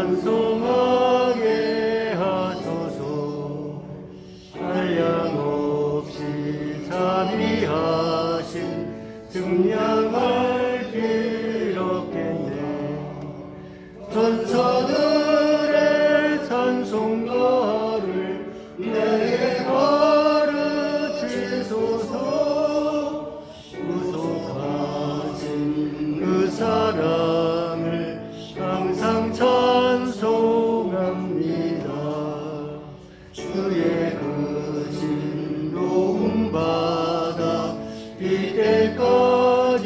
찬송하게 하소서. 한량없이 자비하신 증량할 길 없겠네. 전사들의 찬송가를 내게 가르치소서. 구속하신 그 사랑을 항상 찬송합니다. 주의 그 진로움 받아 이때까지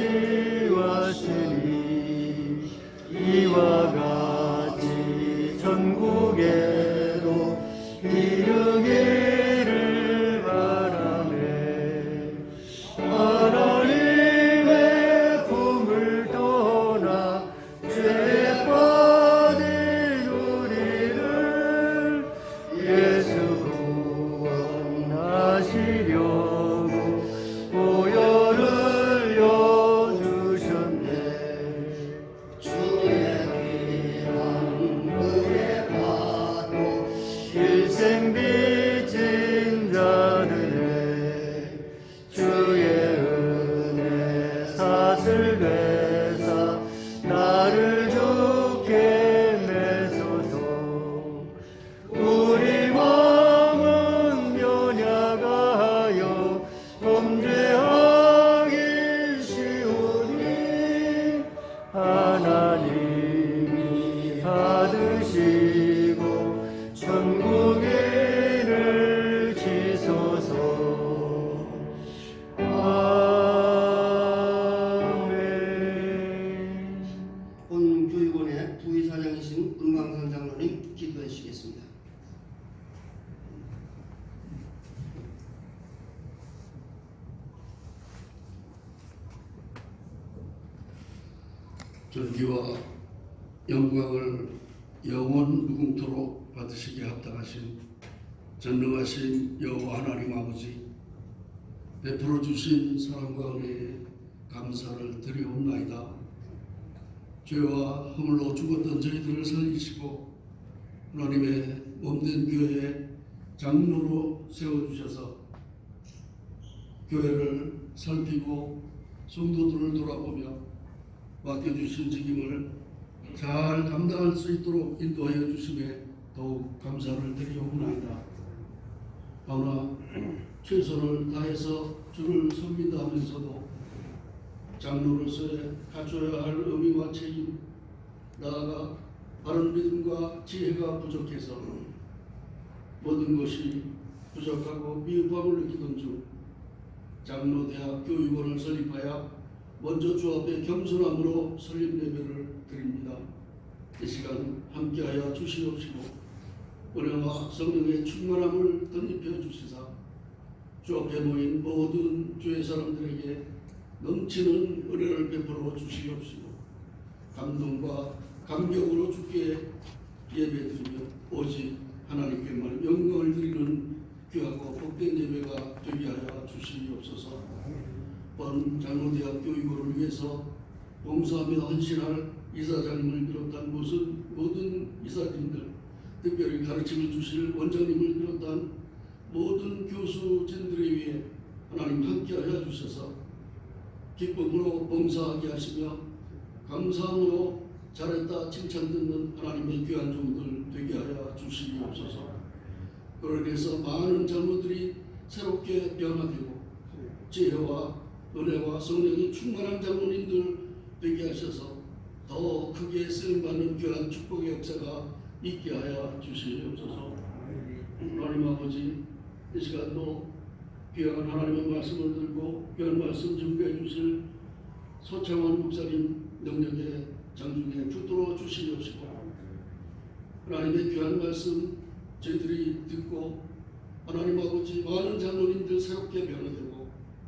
왔으니 이와 같이 천국에도 이르기를 바라네. 하나님의 품을 떠나 죄에 빠진 우리를 예수 구원하시려고 보혈을 흘려주셨네. 주의 귀한 은혜 받고 일생 빚진 자들의 주의 은혜 사슬 되사 나를 주께 메소서. 우리 마음은 변약하여 범죄하기 쉬우니 하나님이 받으시고 천국에를 지소서. 아멘. 본 교육원의 부의사장이신 은광선 장로님 기도해 주시겠습니다. 존귀와 영광을 영원 무궁토록 받으시기에 합당하신 전능하신 여호와 하나님 아버지, 베풀어 주신 사랑과 은혜에 감사를 드리옵나이다. 죄와 허물로 죽었던 저희들을 살리시고 하나님의 몸된 교회에 장로로 세워주셔서 교회를 살피고 성도들을 돌아보며 맡겨주신 책임을 잘 감당할 수 있도록 인도하여 주심에 더욱 감사를 드리옵나이다. 그러나 최선을 다해서 주를 섬긴다 하면서도 장로로서의 갖춰야 할 의미와 책임, 나아가 바른 믿음과 지혜가 부족해서 모든 것이 부족하고 미흡함을 느끼던 중 장로대학 교육원을 설립하여 먼저 주 앞에 겸손함으로 설립 예배를 드립니다. 이 시간 함께하여 주시옵시고 은혜와 성령의 충만함을 덧입혀 주시사 주 앞에 모인 모든 주의 사람들에게 넘치는 은혜를 베풀어 주시옵시고 감동과 감격으로 주께 예배드리며 오직 하나님께만 영광을 드리는 귀하고 복된 예배가 되게 하여 주시옵소서. 본 장로대학 교육원을 위해서 봉사하며 헌신할 이사장님을 비롯한 모든 이사진들, 특별히 가르침을 주실 원장님을 비롯한 모든 교수진들에 위해 하나님 함께하여 주셔서 기쁨으로 봉사하게 하시며 감사함으로 잘했다 칭찬 듣는 하나님의 귀한 종들 되게 하여 주시옵소서. 그로 인해서 많은 장로들이 새롭게 변화되고 지혜와 은혜와 성령이 충만한 장로님들 되게 하셔서 더 크게 쓰임받는 귀한 축복의 역사가 있게 하여 주시옵소서. 하나님 아버지, 이 시간도 귀한 하나님의 말씀을 들고 귀한 말씀 준비해 주실 소창원 목사님 능력의 장중에 붙들어 주시옵시고 하나님의 귀한 말씀 저희들이 듣고 하나님 아버지 많은 장로님들 새롭게 변화되고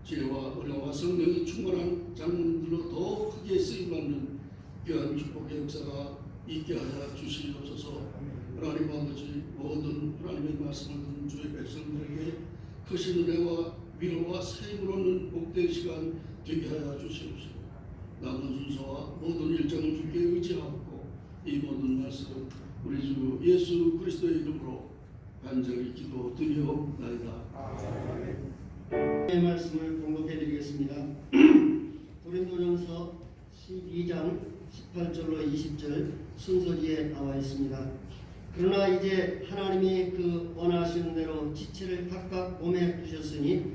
지혜와 은혜와 성령이 충만한 장로님들로 더 크게 쓰임받는 귀한 축복의 역사가 있게 하여 주시옵소서. 하나님 아버지 모든 하나님의 말씀을 듣는 주의 백성들에게 크신 은혜와 위로와 세임으로는 복된 시간 되게 하여 주시옵시고 남은 순서와 모든 일정을 주께 의지하고 이 모든 말씀을 우리 주 예수 그리스도의 이름으로 간절히 기도드리옵나이다. 의 말씀을 공독해 드리겠습니다. 고린도전서 12장 18절로 20절 순서지에 나와 있습니다. 그러나 이제 하나님이 그 원하시는 대로 지체를 각각 몸에 두셨으니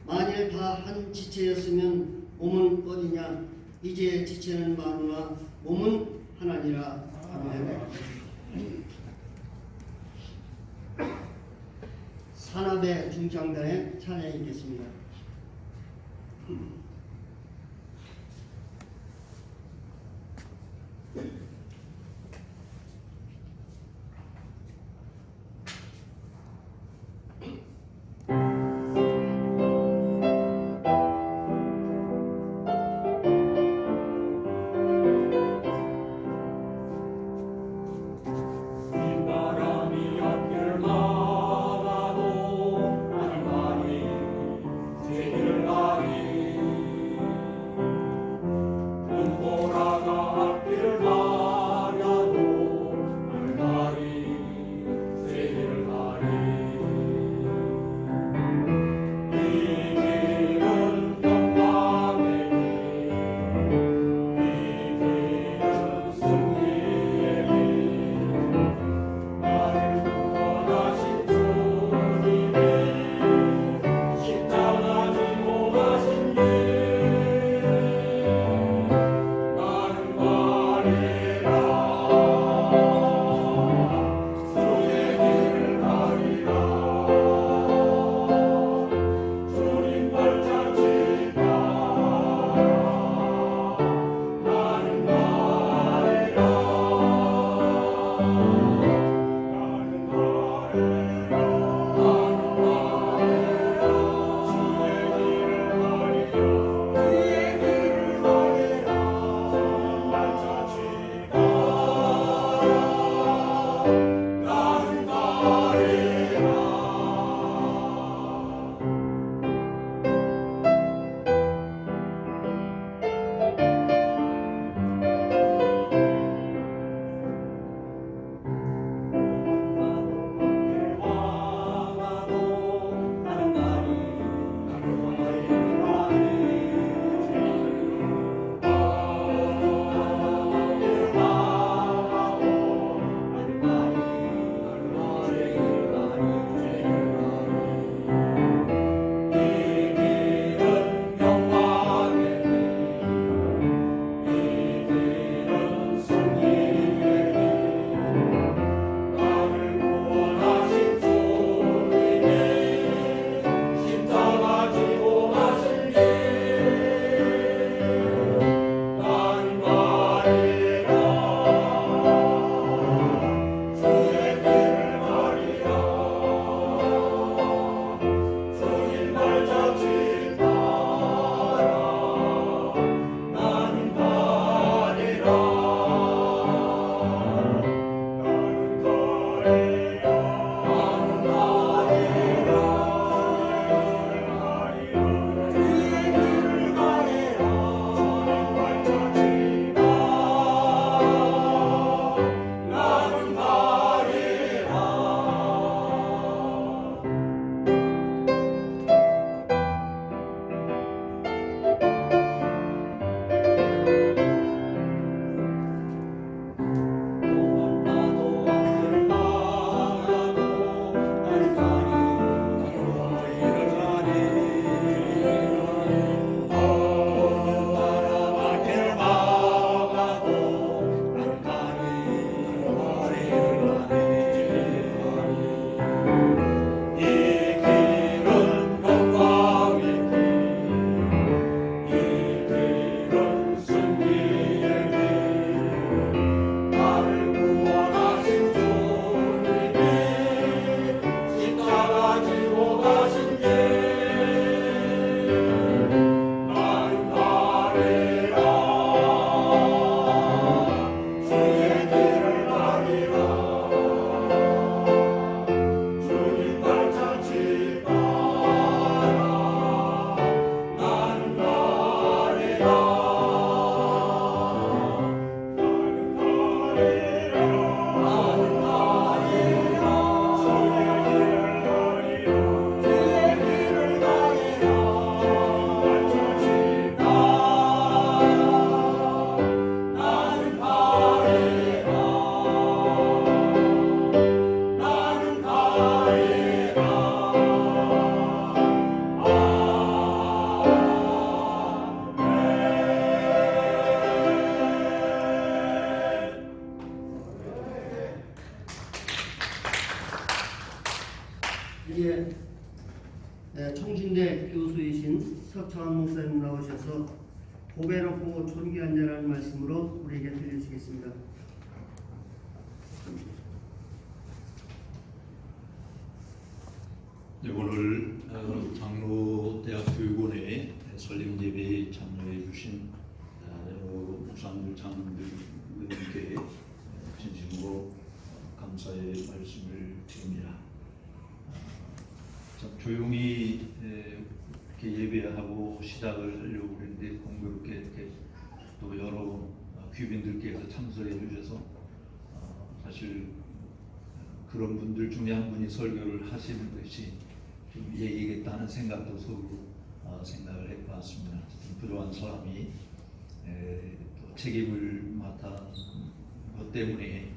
만일 다 한 지체였으면 몸은 어디냐? 이제 지체는 많으나 몸은 하나니라. 아멘. 산업의 중창단의 찬양이 있겠습니다. 바람이 앞길 막아도 하늘만이 이제 총신대 교수이신 석창원 목사님 나오셔서 보배롭고 존귀한 자라는 말씀으로 우리에게 들려주시겠습니다. 네, 오늘 장로대학교육원의 설립예배에 참여해 주신 목사님들, 장로님들께 진심으로 감사의 말씀을 드립니다. 참 조용히 이렇게 예배하고 시작을 하려고 그랬는데 공교롭게 이렇게 또 여러 귀빈들께서 참석해 주셔서 사실 그런 분들 중에 한 분이 설교를 하시는 것이 좀 예의겠다는 생각도 서로 생각을 해봤습니다. 부족한 사람이 또 책임을 맡아 것 때문에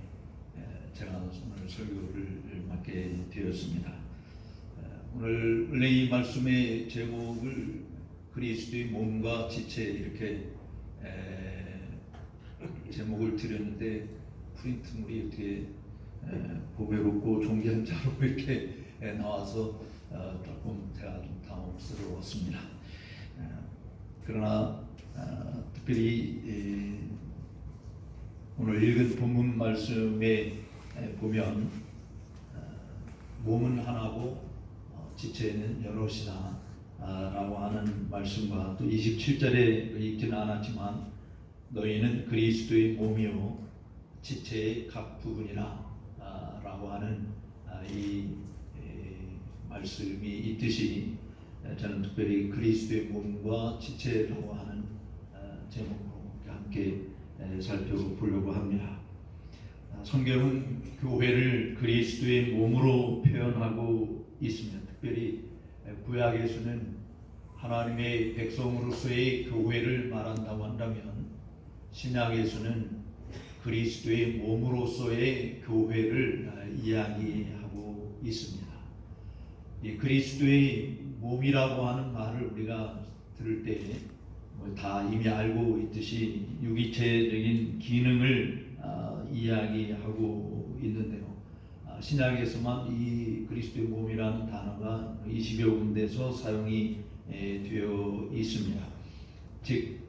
제가 오늘 설교를 맡게 되었습니다. 오늘 은혜의 말씀의 제목을 그리스도의 몸과 지체 이렇게 제목을 드렸는데 프린트물이 이렇게 보배롭고 존귀한 자로 이렇게 나와서 조금 제가 좀 당혹스러웠습니다. 그러나 특별히 오늘 읽은 본문 말씀에 보면 몸은 하나고 지체는 여럿이다 라고 하는 말씀과 또 27절에 읽지는 않았지만 너희는 그리스도의 몸이요 지체의 각 부분이라 라고 하는 이 말씀이 있듯이 저는 특별히 그리스도의 몸과 지체라고 하는 제목으로 함께 살펴보려고 합니다. 성경은 교회를 그리스도의 몸으로 표현하고 있습니다. 특별히 구약에서는 하나님의 백성으로서의 교회를 말한다고 한다면 신약에서는 그리스도의 몸으로서의 교회를 이야기하고 있습니다. 이 그리스도의 몸이라고 하는 말을 우리가 들을 때 다 이미 알고 있듯이 유기체적인 기능을 이야기하고 있는데요. 신약에서만 이 그리스도의 몸이라는 단어가 20여 군데서 사용이 되어 있습니다. 즉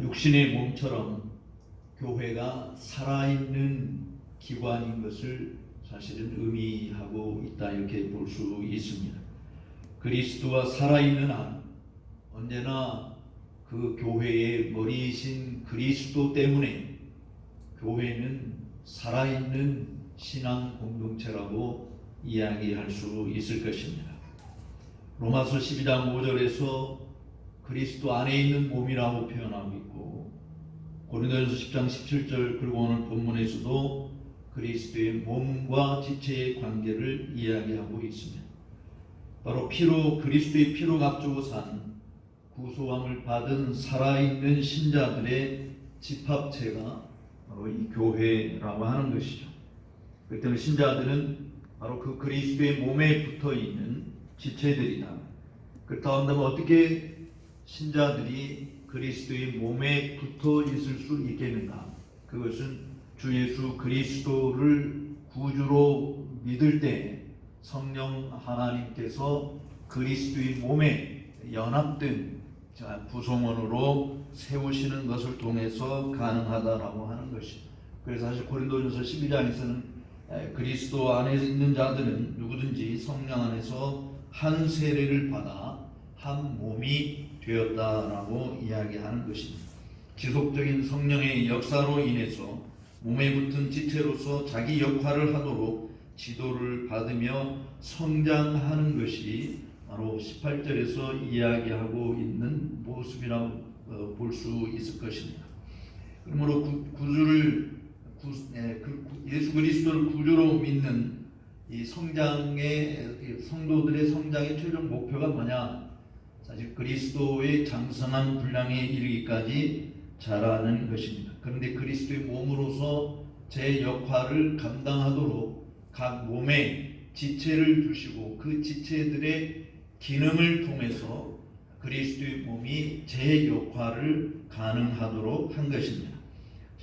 육신의 몸처럼 교회가 살아있는 기관인 것을 사실은 의미하고 있다 이렇게 볼 수 있습니다. 그리스도가 살아있는 한 언제나 그 교회의 머리이신 그리스도 때문에 교회는 살아있는 신앙 공동체라고 이야기할 수 있을 것입니다. 로마서 12장 5절에서 그리스도 안에 있는 몸이라고 표현하고 있고 고린도전서 10장 17절 그리고 오늘 본문에서도 그리스도의 몸과 지체의 관계를 이야기하고 있습니다. 바로 그리스도의 피로 값주고 산 구소함을 받은 살아있는 신자들의 집합체가 바로 이 교회라고 하는 것이죠. 그렇기 때문에 신자들은 바로 그 그리스도의 몸에 붙어있는 지체들이다. 그렇다고 한다면 어떻게 신자들이 그리스도의 몸에 붙어 있을 수 있겠는가? 그것은 주 예수 그리스도를 구주로 믿을 때 성령 하나님께서 그리스도의 몸에 연합된 구성원으로 세우시는 것을 통해서 가능하다라고 하는 것이죠. 그래서 사실 고린도전서 12장에서는 그리스도 안에 있는 자들은 누구든지 성령 안에서 한 세례를 받아 한 몸이 되었다라고 이야기하는 것입니다. 지속적인 성령의 역사로 인해서 몸에 붙은 지체로서 자기 역할을 하도록 지도를 받으며 성장하는 것이 바로 18절에서 이야기하고 있는 모습이라고 볼 수 있을 것입니다. 그러므로 예수 그리스도를 구주로 믿는 이 성도들의 성장의 최종 목표가 뭐냐? 사실 그리스도의 장성한 분량에 이르기까지 자라는 것입니다. 그런데 그리스도의 몸으로서 제 역할을 감당하도록 각 몸에 지체를 주시고 그 지체들의 기능을 통해서 그리스도의 몸이 제 역할을 가능하도록 한 것입니다.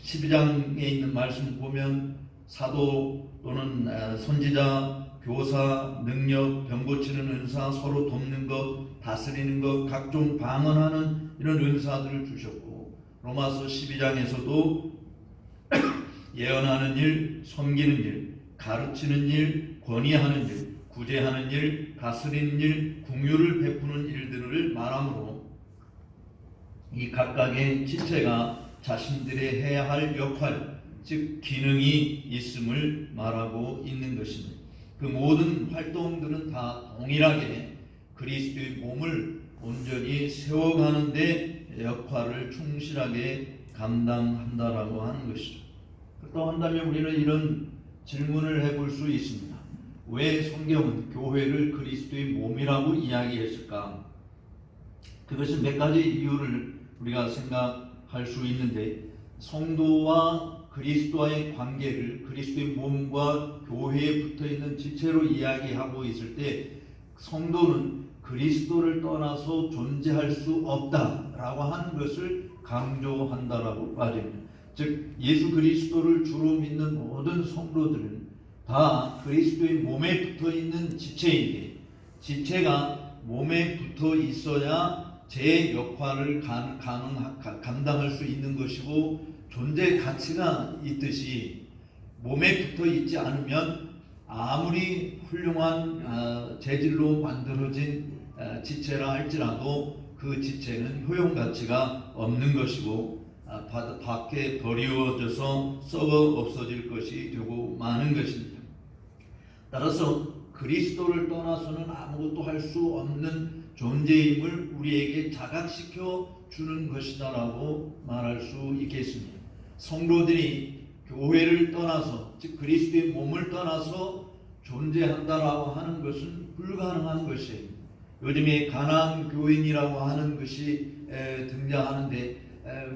12장에 있는 말씀 보면 사도 또는 선지자, 교사, 능력, 병 고치는 은사, 서로 돕는 것, 다스리는 것, 각종 방언하는 이런 은사들을 주셨고, 로마서 12장에서도 예언하는 일, 섬기는 일, 가르치는 일, 권위하는 일, 구제하는 일, 다스리는 일, 긍휼을 베푸는 일들을 말하므로 이 각각의 지체가 자신들의 해야 할 역할, 즉 기능이 있음을 말하고 있는 것입니다. 그 모든 활동들은 다 동일하게 그리스도의 몸을 온전히 세워가는 데 역할을 충실하게 감당한다라고 하는 것이죠. 그렇다고 한다면 우리는 이런 질문을 해볼 수 있습니다. 왜 성경은 교회를 그리스도의 몸이라고 이야기했을까? 그것은 몇 가지 이유를 우리가 생각할 수 있는데, 성도와 그리스도와의 관계를 그리스도의 몸과 교회에 붙어있는 지체로 이야기하고 있을 때 성도는 그리스도를 떠나서 존재할 수 없다라고 하는 것을 강조한다라고 말합니다. 즉 예수 그리스도를 주로 믿는 모든 성도들은 다 그리스도의 몸에 붙어있는 지체인데, 지체가 몸에 붙어 있어야 제 역할을 감당할 수 있는 것이고, 존재 가치가 있듯이 몸에 붙어 있지 않으면 아무리 훌륭한 재질로 만들어진 지체라 할지라도 그 지체는 효용 가치가 없는 것이고 밖에 버리워져서 썩어 없어질 것이 되고 마는 것입니다. 따라서 그리스도를 떠나서는 아무것도 할 수 없는 존재임을 우리에게 자각시켜 주는 것이다라고 말할 수 있겠습니다. 성도들이 교회를 떠나서, 즉 그리스도의 몸을 떠나서 존재한다라고 하는 것은 불가능한 것이에요. 요즘에 가난 교인이라고 하는 것이 등장하는데,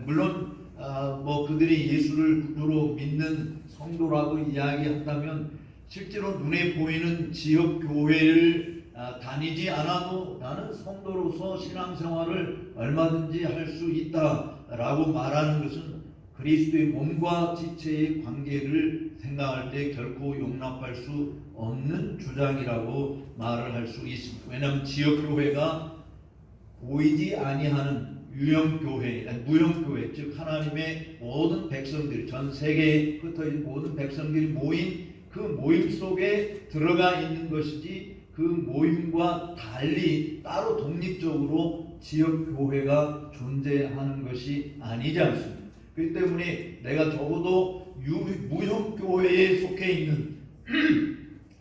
물론 뭐 그들이 예수를 구주로 믿는 성도라고 이야기한다면 실제로 눈에 보이는 지역 교회를 다니지 않아도 나는 성도로서 신앙생활을 얼마든지 할 수 있다라고 말하는 것은 그리스도의 몸과 지체의 관계를 생각할 때 결코 용납할 수 없는 주장이라고 말을 할 수 있습니다. 왜냐하면 지역교회가 보이지 아니하는 무형교회, 즉 하나님의 모든 백성들, 전 세계에 흩어진 모든 백성들이 모인 그 모임 속에 들어가 있는 것이지, 그 모임과 달리 따로 독립적으로 지역교회가 존재하는 것이 아니지 않습니다. 그렇기 때문에 내가 적어도 무형교회에 속해 있는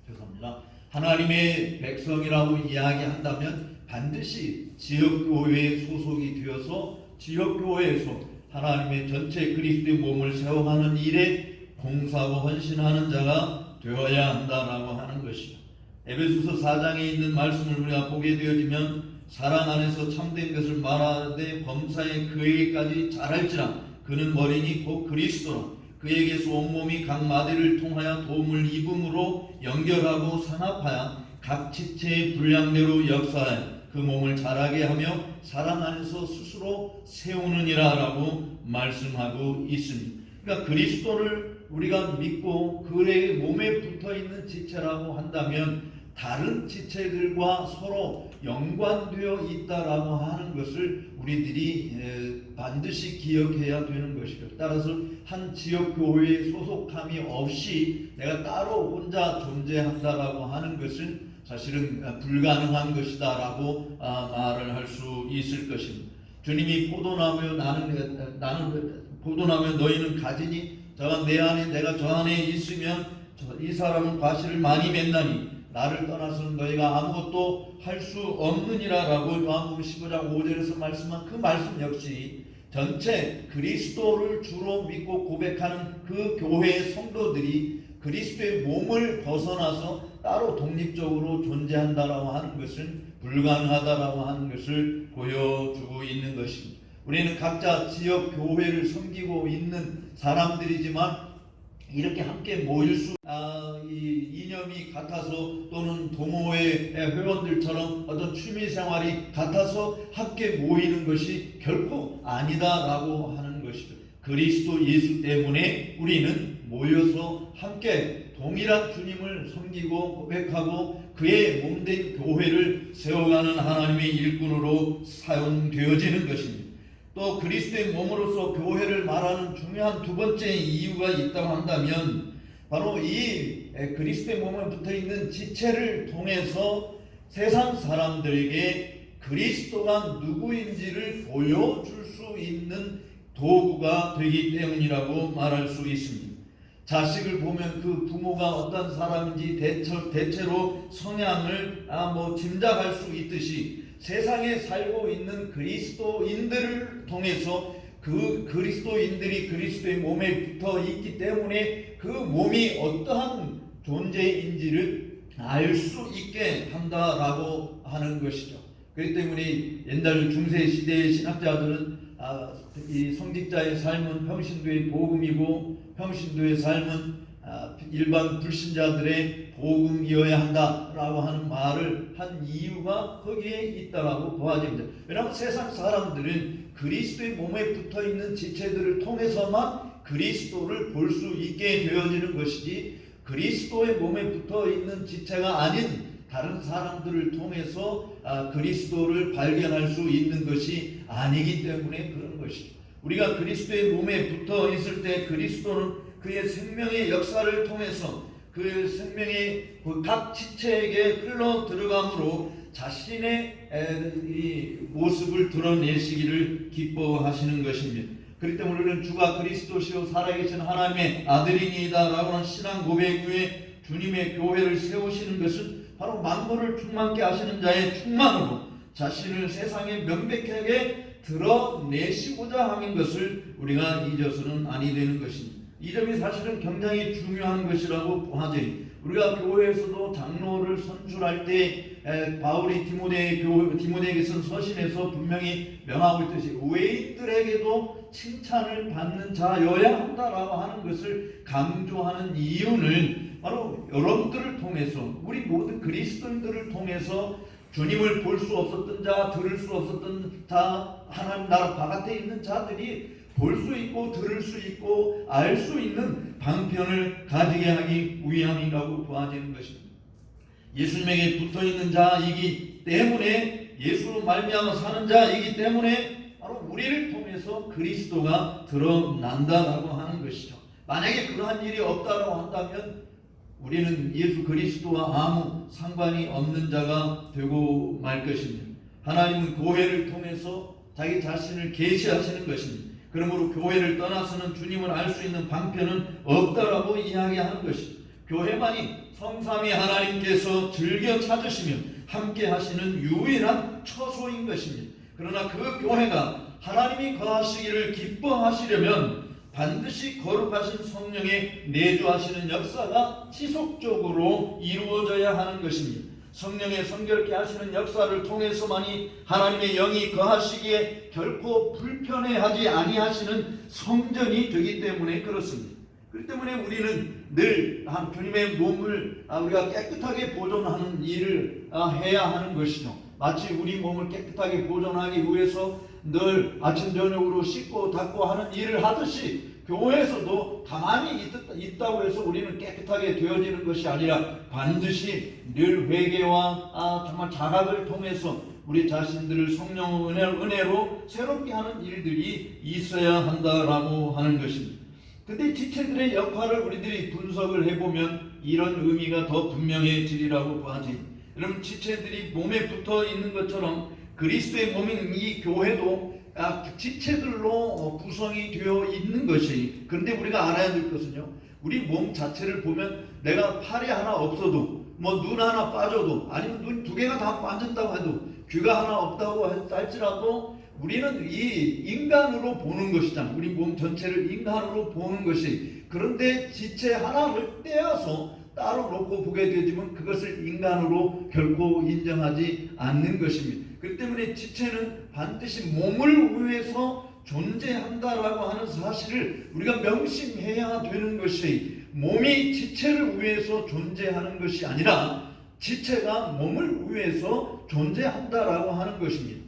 죄송합니다. 하나님의 백성이라고 이야기한다면 반드시 지역교회에 소속이 되어서 지역교회에서 하나님의 전체 그리스도의 몸을 세워가는 일에 봉사하고 헌신하는 자가 되어야 한다라고 하는 것이죠. 에베소서 4장에 있는 말씀을 우리가 보게 되어지면 사랑 안에서 참된 것을 말하되 범사에 그에게까지 자랄지라 그는 머리니 곧 그리스도라 그에게서 온몸이 각 마디를 통하여 도움을 입음으로 연결하고 산합하여 각 지체의 분량대로 역사하여 그 몸을 자라게 하며 사랑 안에서 스스로 세우느니라 라고 말씀하고 있습니다. 그러니까 그리스도를 우리가 믿고 그의 몸에 붙어있는 지체라고 한다면 다른 지체들과 서로 연관되어 있다라고 하는 것을 우리들이 반드시 기억해야 되는 것이죠. 따라서 한 지역교회에 소속함이 없이 내가 따로 혼자 존재한다라고 하는 것은 사실은 불가능한 것이다라고 말을 할 수 있을 것입니다. 주님이 포도나무여 나는 포도나무여 너희는 가지니 저가 내 안에 내가 저 안에 있으면 이 사람은 과실을 많이 맺나니 나를 떠나서는 너희가 아무것도 할 수 없느니라라고 요한복음 15장 5절에서 말씀한 그 말씀 역시 전체 그리스도를 주로 믿고 고백하는 그 교회의 성도들이 그리스도의 몸을 벗어나서 따로 독립적으로 존재한다라고 하는 것은 불가능하다라고 하는 것을 보여주고 있는 것입니다. 우리는 각자 지역 교회를 섬기고 있는 사람들이지만 이렇게 함께 모일 수 이념이 같아서 또는 동호회 회원들처럼 어떤 취미 생활이 같아서 함께 모이는 것이 결코 아니다라고 하는 것이죠. 그리스도 예수 때문에 우리는 모여서 함께 동일한 주님을 섬기고 고백하고 그의 몸된 교회를 세워가는 하나님의 일꾼으로 사용되어지는 것입니다. 또 그리스도의 몸으로서 교회를 말하는 중요한 두 번째 이유가 있다고 한다면 바로 이 그리스도의 몸에 붙어있는 지체를 통해서 세상 사람들에게 그리스도가 누구인지를 보여줄 수 있는 도구가 되기 때문이라고 말할 수 있습니다. 자식을 보면 그 부모가 어떤 사람인지 대체로 성향을 짐작할 수 있듯이 세상에 살고 있는 그리스도인들을 통해서 그 그리스도인들이 그리스도의 몸에 붙어 있기 때문에 그 몸이 어떠한 존재인지를 알 수 있게 한다라고 하는 것이죠. 그렇기 때문에 옛날 중세 시대의 신학자들은 이 성직자의 삶은 평신도의 복음이고 평신도의 삶은 일반 불신자들의 복음이어야 한다라고 하는 말을 한 이유가 거기에 있다라고 보아집니다. 왜냐하면 세상 사람들은 그리스도의 몸에 붙어있는 지체들을 통해서만 그리스도를 볼 수 있게 되어지는 것이지 그리스도의 몸에 붙어있는 지체가 아닌 다른 사람들을 통해서 그리스도를 발견할 수 있는 것이 아니기 때문에 그런 것이죠. 우리가 그리스도의 몸에 붙어 있을 때 그리스도는 그의 생명의 역사를 통해서 그 생명의 각 지체에게 흘러 들어감으로 자신의 이 모습을 드러내시기를 기뻐하시는 것입니다. 그렇기 때문에 우리는 주가 그리스도시요 살아계신 하나님의 아들이니이다 라고 하는 신앙 고백 후에 주님의 교회를 세우시는 것은 바로 만물을 충만케 하시는 자의 충만으로 자신을 세상에 명백하게 드러내시고자 하는 것을 우리가 잊어서는 아니 되는 것입니다. 이 점이 사실은 굉장히 중요한 것이라고 하지. 우리가 교회에서도 장로를 선출할 때 바울이 디모데에게 쓴 서신에서 분명히 명하고 있듯이 외인들에게도 칭찬을 받는 자여야 한다라고 하는 것을 강조하는 이유는 바로 여러분들을 통해서 우리 모든 그리스도인들을 통해서 주님을 볼 수 없었던 자, 들을 수 없었던 자, 하나님 나라 바깥에 있는 자들이 볼 수 있고 들을 수 있고 알 수 있는 방편을 가지게 하기 위함이라고 보아지는 것입니다. 예수님에게 붙어있는 자이기 때문에 예수로 말미암아 사는 자이기 때문에 바로 우리를 통해서 그리스도가 드러난다라고 하는 것이죠. 만약에 그러한 일이 없다고 한다면 우리는 예수 그리스도와 아무 상관이 없는 자가 되고 말 것입니다. 하나님은 교회를 통해서 자기 자신을 계시하시는 것입니다. 그러므로 교회를 떠나서는 주님을 알 수 있는 방편은 없다라고 이야기하는 것이죠. 교회만이 성삼위 하나님께서 즐겨 찾으시며 함께 하시는 유일한 처소인 것입니다. 그러나 그 교회가 하나님이 거하시기를 기뻐하시려면 반드시 거룩하신 성령의 내주하시는 역사가 지속적으로 이루어져야 하는 것입니다. 성령의 성결케 하시는 역사를 통해서만이 하나님의 영이 거하시기에 결코 불편해하지 아니하시는 성전이 되기 때문에 그렇습니다. 그렇기 때문에 우리는 늘 주님의 몸을 우리가 깨끗하게 보존하는 일을 해야 하는 것이죠. 마치 우리 몸을 깨끗하게 보존하기 위해서 늘 아침 저녁으로 씻고 닦고 하는 일을 하듯이 교회에서도 가만히 있다고 해서 우리는 깨끗하게 되어지는 것이 아니라 반드시 늘 회개와 정말 자각을 통해서 우리 자신들을 성령 은혜로 새롭게 하는 일들이 있어야 한다라고 하는 것입니다. 근데 지체들의 역할을 우리들이 분석을 해보면 이런 의미가 더 분명해지리라고 봐지. 여러분, 지체들이 몸에 붙어 있는 것처럼 그리스도의 몸인 이 교회도 지체들로 구성이 되어 있는 것이. 그런데 우리가 알아야 될 것은요, 우리 몸 자체를 보면 내가 팔이 하나 없어도 눈 하나 빠져도 아니면 눈 두 개가 다 빠진다고 해도 귀가 하나 없다고 할지라도 우리는 이 인간으로 보는 것이잖아. 우리 몸 전체를 인간으로 보는 것이. 그런데 지체 하나를 떼어서 따로 놓고 보게 되지만 그것을 인간으로 결코 인정하지 않는 것입니다. 그렇기 때문에 지체는 반드시 몸을 위해서 존재한다라고 하는 사실을 우리가 명심해야 되는 것이, 몸이 지체를 위해서 존재하는 것이 아니라 지체가 몸을 위해서 존재한다라고 하는 것입니다.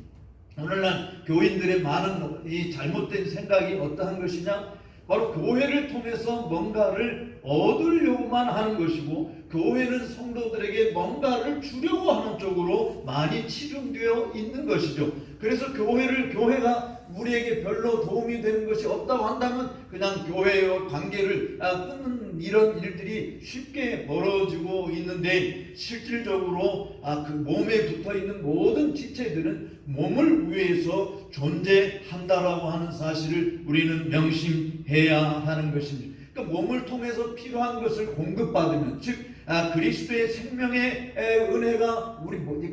오늘날 교인들의 많은 이 잘못된 생각이 어떠한 것이냐? 바로 교회를 통해서 뭔가를 얻으려고만 하는 것이고, 교회는 성도들에게 뭔가를 주려고 하는 쪽으로 많이 치중되어 있는 것이죠. 그래서 교회가 우리에게 별로 도움이 되는 것이 없다고 한다면 그냥 교회와 관계를 끊는 이런 일들이 쉽게 벌어지고 있는데, 실질적으로 그 몸에 붙어있는 모든 지체들은 몸을 위해서 존재한다라고 하는 사실을 우리는 명심해야 하는 것입니다. 그러니까 몸을 통해서 필요한 것을 공급받으면, 즉 그리스도의 생명의 은혜가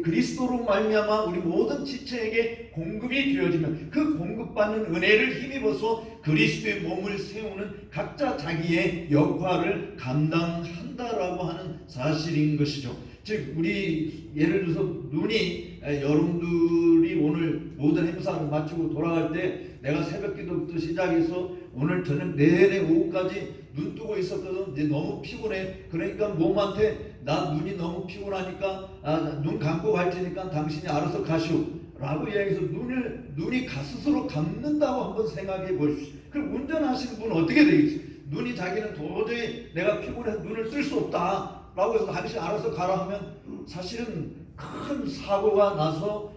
그리스도로 말미암아 우리 모든 지체에게 공급이 되어지면, 그 공급받는 은혜를 힘입어서 그리스도의 몸을 세우는 각자 자기의 역할을 감당한다라고 하는 사실인 것이죠. 즉 우리 예를 들어서 눈이, 여러분들이 오늘 모든 행사를 마치고 돌아갈 때 내가 새벽기도부터 시작해서 오늘 저녁 내내 오후까지 눈 뜨고 있었거든. 이제 너무 피곤해. 그러니까 몸한테 나 눈이 너무 피곤하니까 눈 감고 갈 테니까 당신이 알아서 가시오 라고 이야기해서 눈이 스스로 감는다고 한번 생각해 보십시오. 그럼 운전하시는 분은 어떻게 되겠어요? 눈이 자기는 도저히 내가 피곤해서 눈을 뜰 수 없다 라고 해서 당신 알아서 가라 하면 사실은 큰 사고가 나서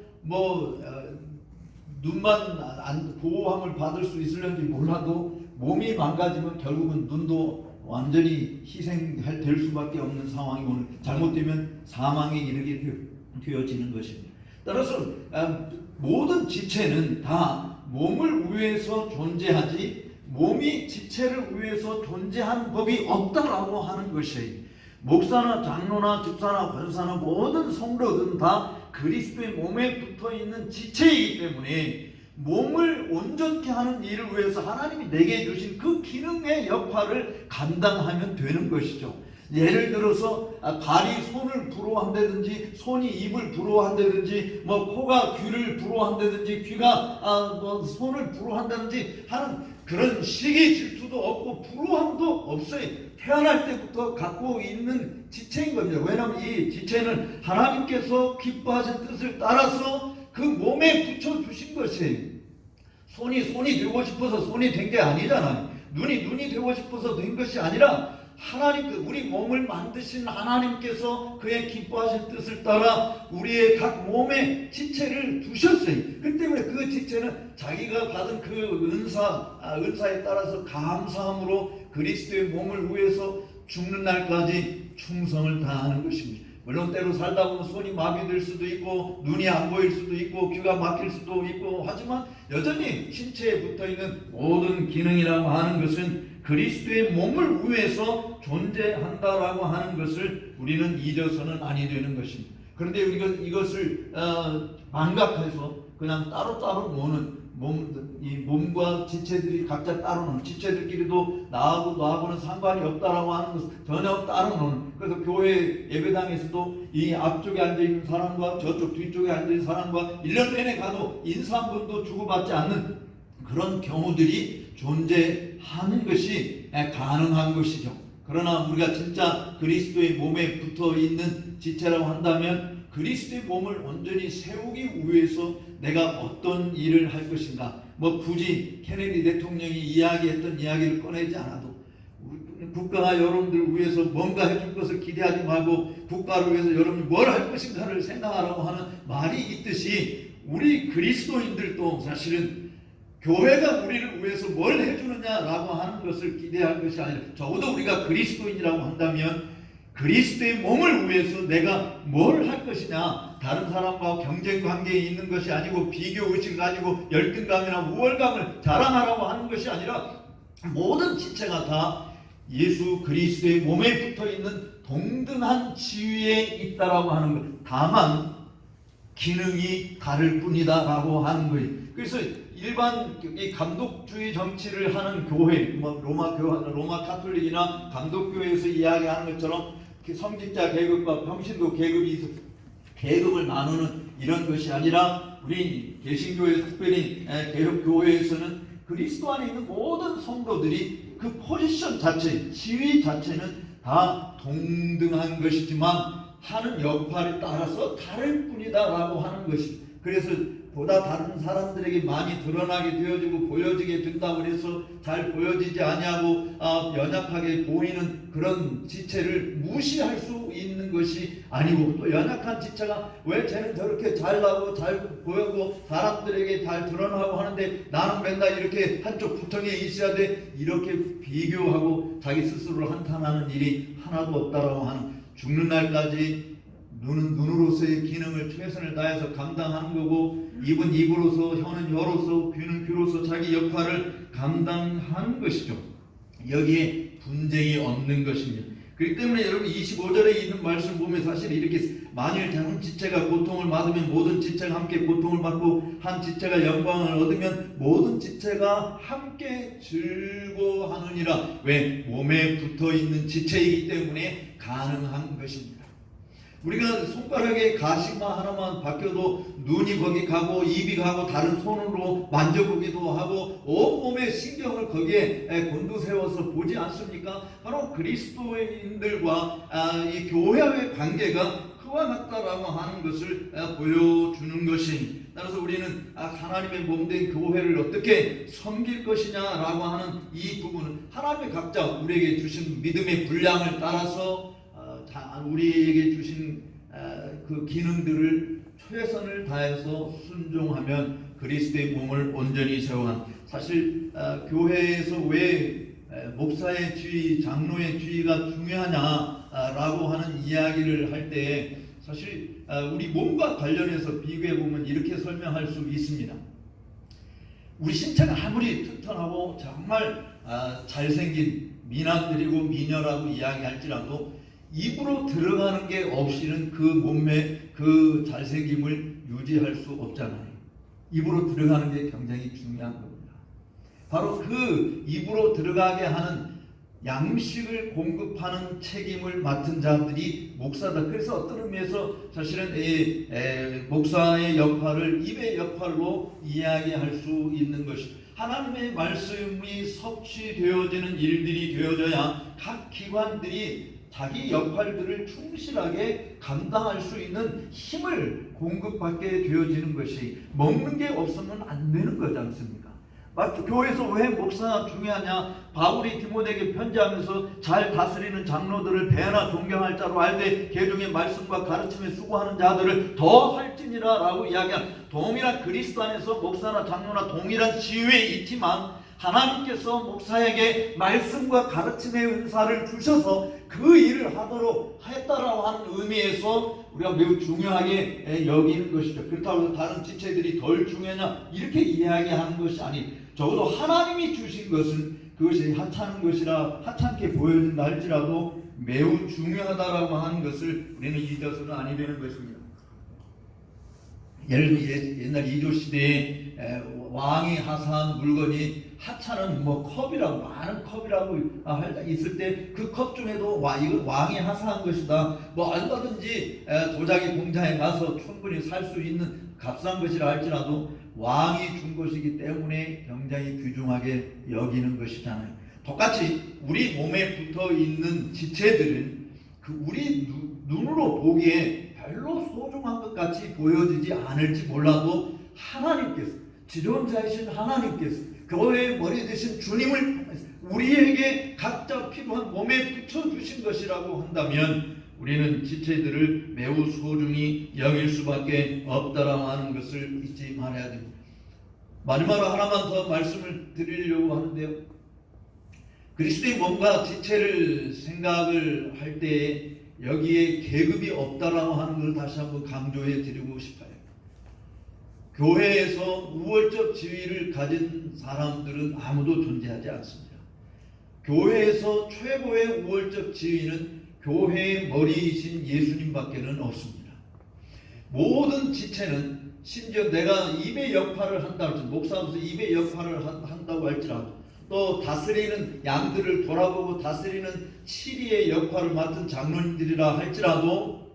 눈만 보호함을 받을 수 있을는지 몰라도 몸이 망가지면 결국은 눈도 완전히 희생될 수밖에 없는 상황이 오늘 잘못되면 사망에 이르게 되어지는 것입니다. 따라서 모든 지체는 다 몸을 위해서 존재하지 몸이 지체를 위해서 존재하는 법이 없다라고 하는 것이에요. 목사나 장로나 집사나 권사나 모든 성도들은 다 그리스도의 몸에 붙어있는 지체이기 때문에 몸을 온전케 하는 일을 위해서 하나님이 내게 주신 그 기능의 역할을 감당하면 되는 것이죠. 예를 들어서 발이 손을 불어한다든지 손이 입을 불어한다든지 코가 귀를 불어한다든지 귀가 손을 불어한다든지 하는 그런 시기 질투도 없고 불어함도 없어요. 태어날 때부터 갖고 있는 지체인 겁니다. 왜냐하면 이 지체는 하나님께서 기뻐하신 뜻을 따라서 그 몸에 붙여주신 것이에요. 손이 되고 싶어서 손이 된 게 아니잖아요. 눈이 되고 싶어서 된 것이 아니라 하나님, 우리 몸을 만드신 하나님께서 그의 기뻐하신 뜻을 따라 우리의 각 몸에 지체를 두셨어요. 그 때문에 그 지체는 자기가 받은 그 은사에 따라서 감사함으로 그리스도의 몸을 위해서 죽는 날까지 충성을 다하는 것입니다. 물론 때로 살다 보면 손이 마비될 수도 있고 눈이 안 보일 수도 있고 귀가 막힐 수도 있고 하지만 여전히 신체에 붙어있는 모든 기능이라고 하는 것은 그리스도의 몸을 위해서 존재한다라고 하는 것을 우리는 잊어서는 아니 되는 것입니다. 그런데 우리가 이것을 망각해서 그냥 따로따로 노는 이 몸과 지체들이 각자 따로 노는, 지체들끼리도 나하고는 상관이 없다라고 하는 것을 전혀 따로 노는, 그래서 교회 예배당에서도 이 앞쪽에 앉아있는 사람과 저쪽 뒤쪽에 앉아있는 사람과 1년 내내 가도 인사 한 번도 주고받지 않는 그런 경우들이 존재하는 것이 가능한 것이죠. 그러나 우리가 진짜 그리스도의 몸에 붙어있는 지체라고 한다면 그리스도의 몸을 온전히 세우기 위해서 내가 어떤 일을 할 것인가, 굳이 케네디 대통령이 이야기했던 이야기를 꺼내지 않아도 국가가 여러분들을 위해서 뭔가 해줄 것을 기대하지 말고 국가를 위해서 여러분이 뭘 할 것인가를 생각하라고 하는 말이 있듯이 우리 그리스도인들도 사실은 교회가 우리를 위해서 뭘 해주느냐라고 하는 것을 기대할 것이 아니라 적어도 우리가 그리스도인이라고 한다면 그리스도의 몸을 위해서 내가 뭘 할 것이냐, 다른 사람과 경쟁 관계에 있는 것이 아니고 비교의식을 가지고 열등감이나 우월감을 자랑하라고 하는 것이 아니라 모든 지체가 다 예수 그리스도의 몸에 붙어있는 동등한 지위에 있다라고 하는 것, 다만 기능이 다를 뿐이다 라고 하는 거예요. 그래서 일반 이 감독주의 정치를 하는 교회, 로마 카톨릭이나 감독교회에서 이야기하는 것처럼 성직자 계급과 평신도 계급이 있어 계급을 나누는 이런 것이 아니라 우리 개신교회, 특별히 개혁교회에서는 그리스도 안에 있는 모든 성도들이 그 포지션 자체, 지위 자체는 다 동등한 것이지만 하는 역할에 따라서 다를 뿐이다 라고 하는 것이, 그래서 보다 다른 사람들에게 많이 드러나게 되어지고 보여지게 된다고 해서 잘 보여지지 아니하고 연약하게 보이는 그런 지체를 무시할 수 있는 것이 아니고, 또 연약한 지체가 왜 쟤는 저렇게 잘 나오고 잘 보이고 사람들에게 잘 드러나고 하는데 나는 맨날 이렇게 한쪽 구덩이에 있어야 돼, 이렇게 비교하고 자기 스스로를 한탄하는 일이 하나도 없다라고 하는, 죽는 날까지 눈은 눈으로서의 기능을 최선을 다해서 감당하는 거고, 입은 입으로서, 혀는 혀로서, 귀는 귀로서 자기 역할을 감당하는 것이죠. 여기에 분쟁이 없는 것입니다. 그렇기 때문에 여러분 25절에 있는 말씀 보면 사실 이렇게, 만일 한 지체가 고통을 받으면 모든 지체가 함께 고통을 받고 한 지체가 영광을 얻으면 모든 지체가 함께 즐거워하느니라. 왜? 몸에 붙어있는 지체이기 때문에 가능한 것입니다. 우리가 손가락에 가시마 하나만 바뀌어도 눈이 거기 가고 입이 가고 다른 손으로 만져보기도 하고 온몸의 신경을 거기에 곤두세워서 보지 않습니까? 바로 그리스도인들과 이 교회와의 관계가 그와 같다라고 하는 것을 보여주는 것이, 따라서 우리는 하나님의 몸된 교회를 어떻게 섬길 것이냐라고 하는 이 부분은 하나님의 각자 우리에게 주신 믿음의 분량을 따라서 우리에게 주신 그 기능들을 최선을 다해서 순종하면 그리스도의 몸을 온전히 세워간, 사실 교회에서 왜 목사의 지위, 장로의 지위가 중요하냐라고 하는 이야기를 할 때 사실 우리 몸과 관련해서 비교해 보면 이렇게 설명할 수 있습니다. 우리 신체가 아무리 튼튼하고 정말 잘생긴 미남들이고 미녀라고 이야기할지라도 입으로 들어가는 게 없이는 그 몸매, 그 잘생김을 유지할 수 없잖아요. 입으로 들어가는 게 굉장히 중요한 겁니다. 바로 그 입으로 들어가게 하는 양식을 공급하는 책임을 맡은 자들이 목사다. 그래서 어떤 의미에서 사실은 목사의 역할을 입의 역할로 이야기할 수 있는 것이, 하나님의 말씀이 섭취되어지는 일들이 되어져야 각 기관들이 자기 역할들을 충실하게 감당할 수 있는 힘을 공급받게 되어지는 것이, 먹는 게 없으면 안 되는 거지 않습니까? 교회에서 왜 목사가 중요하냐? 바울이 디모데에게 편지하면서 잘 다스리는 장로들을 배나 존경할 자로 알되 개종의 말씀과 가르침에 수고하는 자들을 더 할지니라 라고 이야기한, 동일한 그리스도 안에서 목사나 장로나 동일한 지위에 있지만 하나님께서 목사에게 말씀과 가르침의 은사를 주셔서 그 일을 하도록 했다라고 하는 의미에서 우리가 매우 중요하게 여기는 것이죠. 그렇다고 해서 다른 지체들이 덜 중요하냐 이렇게 이야기하는 것이 아니, 적어도 하나님이 주신 것은 그것이 하찮게 보여진다 할지라도 매우 중요하다라고 하는 것을 우리는 잊어서는 아니 되는 것입니다. 예를 들면 옛날 이조 시대에 왕이 하사한 물건이 하찮은 컵이라고, 많은 컵이라고 있을 때 그 컵 중에도 이거 왕이 하사한 것이다, 얼마든지 도자기 공장에 가서 충분히 살 수 있는 값싼 것이라 할지라도 왕이 준 것이기 때문에 굉장히 귀중하게 여기는 것이잖아요. 똑같이 우리 몸에 붙어 있는 지체들은 우리 눈으로 보기에 별로 소중한 것 같이 보여지지 않을지 몰라도 하나님께서, 지존자이신 하나님께서 교회의 머리 되신 주님을 우리에게 각자 필요한 몸에 붙여주신 것이라고 한다면 우리는 지체들을 매우 소중히 여길 수밖에 없다라고 하는 것을 잊지 말아야 됩니다. 마지막으로 하나만 더 말씀을 드리려고 하는데요, 그리스도의 몸과 지체를 생각을 할 때 여기에 계급이 없다라고 하는 것을 다시 한번 강조해 드리고 싶어요. 교회에서 우월적 지위를 가진 사람들은 아무도 존재하지 않습니다. 교회에서 최고의 우월적 지위는 교회의 머리이신 예수님밖에는 없습니다. 모든 지체는, 심지어 내가 입의 역할을 한다 할지라도, 목사로서 입의 역할을 한다고 할지라도, 또 다스리는 양들을 돌아보고 다스리는 치리의 역할을 맡은 장로님들이라 할지라도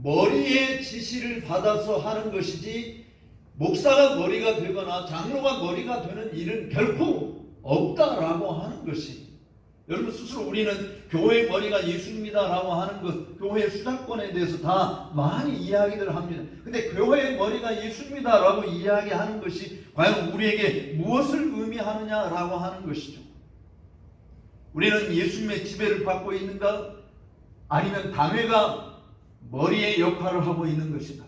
머리의 지시를 받아서 하는 것이지, 목사가 머리가 되거나 장로가 머리가 되는 일은 결코 없다라고 하는 것이 여러분 스스로 우리는 교회의 머리가 예수님이다라고 하는 것, 교회의 수장권에 대해서 다 많이 이야기를 합니다. 근데 교회의 머리가 예수님이다라고 이야기하는 것이 과연 우리에게 무엇을 의미하느냐라고 하는 것이죠. 우리는 예수님의 지배를 받고 있는가? 아니면 당회가 머리의 역할을 하고 있는 것인가?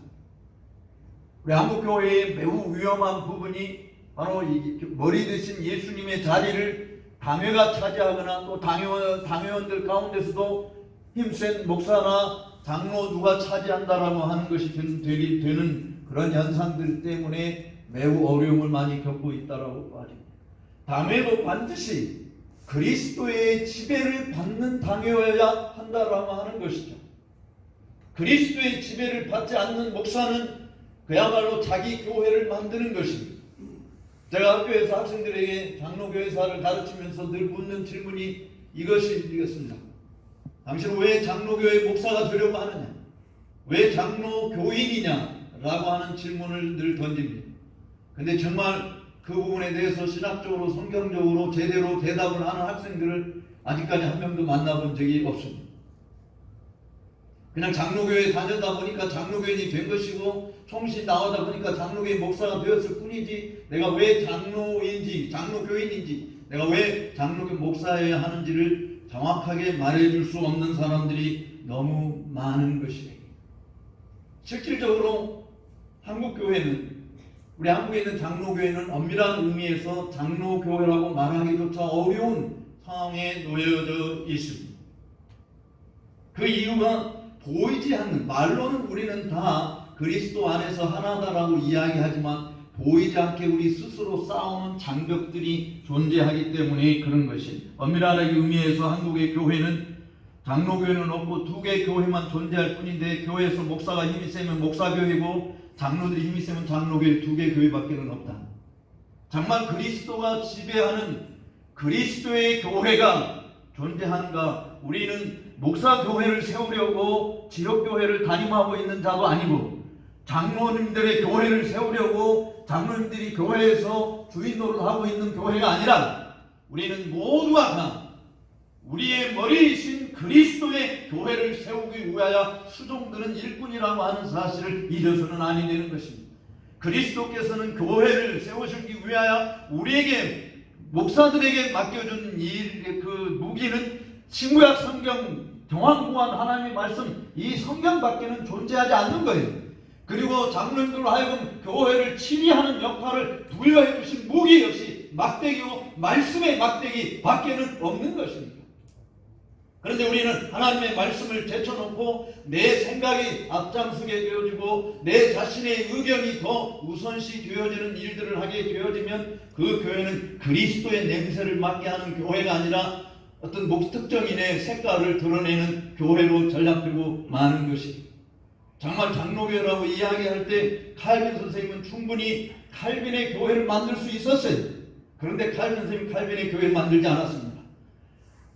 우리 한국교회의 매우 위험한 부분이 바로 이 머리 대신 예수님의 자리를 당회가 차지하거나 또 당회원들 가운데서도 힘센 목사나 장로 누가 차지한다라고 하는 것이 되는 그런 현상들 때문에 매우 어려움을 많이 겪고 있다라고 말입니다. 당회도 반드시 그리스도의 지배를 받는 당회여야 한다라고 하는 것이죠. 그리스도의 지배를 받지 않는 목사는 그야말로 자기 교회를 만드는 것입니다. 제가 학교에서 학생들에게 장로교회사를 가르치면서 늘 묻는 질문이 이것입니다. 당신은 왜 장로교회 목사가 되려고 하느냐? 왜 장로교인이냐? 라고 하는 질문을 늘 던집니다. 근데 정말 그 부분에 대해서 신학적으로 성경적으로 제대로 대답을 하는 학생들을 아직까지 한 명도 만나본 적이 없습니다. 그냥 장로교회 다니다 보니까 장로교인이 된 것이고 총신 나오다 보니까 장로교회 목사가 되었을 뿐이지 내가 왜 장로인지 장로교인인지 내가 왜 장로교 목사여야 하는지를 정확하게 말해줄 수 없는 사람들이 너무 많은 것이에요. 실질적으로 한국교회는 우리 한국에 있는 장로교회는 엄밀한 의미에서 장로교회라고 말하기조차 어려운 상황에 놓여져 있습니다. 그 이유가 보이지 않는, 말로는 우리는 다 그리스도 안에서 하나다라고 이야기하지만 보이지 않게 우리 스스로 쌓아오는 장벽들이 존재하기 때문에 그런 것이 엄밀한 의미에서 한국의 교회는 장로교회는 없고 두 개의 교회만 존재할 뿐인데 교회에서 목사가 힘이 세면 목사교회고 장로들이 힘이 세면 장로교회 두 개의 교회밖에는 없다. 정말 그리스도가 지배하는 그리스도의 교회가 존재하는가? 우리는 목사교회를 세우려고 지역교회를 담임하고 있는 자도 아니고 장로님들의 교회를 세우려고 장로님들이 교회에서 주인 노릇하고 있는 교회가 아니라 우리는 모두가 다 우리의 머리이신 그리스도의 교회를 세우기 위하여 수종드는 일꾼이라고 하는 사실을 잊어서는 아니 되는 것입니다. 그리스도께서는 교회를 세우시기 위하여 우리에게 목사들에게 맡겨준 그 무기는 신구약 성경 정황구한 하나님의 말씀 이 성경밖에는 존재하지 않는 거예요. 그리고 장로님들로 하여금 교회를 치리하는 역할을 부여해 주신 무기 역시 막대기고 말씀의 막대기 밖에는 없는 것입니다. 그런데 우리는 하나님의 말씀을 제쳐놓고 내 생각이 앞장서게 되어지고 내 자신의 의견이 더 우선시 되어지는 일들을 하게 되어지면 그 교회는 그리스도의 냄새를 맡게 하는 교회가 아니라 어떤 특정인의 색깔을 드러내는 교회로 전락되고 마는 것입니다. 정말 장로교회라고 이야기할 때 칼빈 선생님은 충분히 칼빈의 교회를 만들 수 있었어요. 그런데 칼빈 선생님이 칼빈의 교회를 만들지 않았습니다.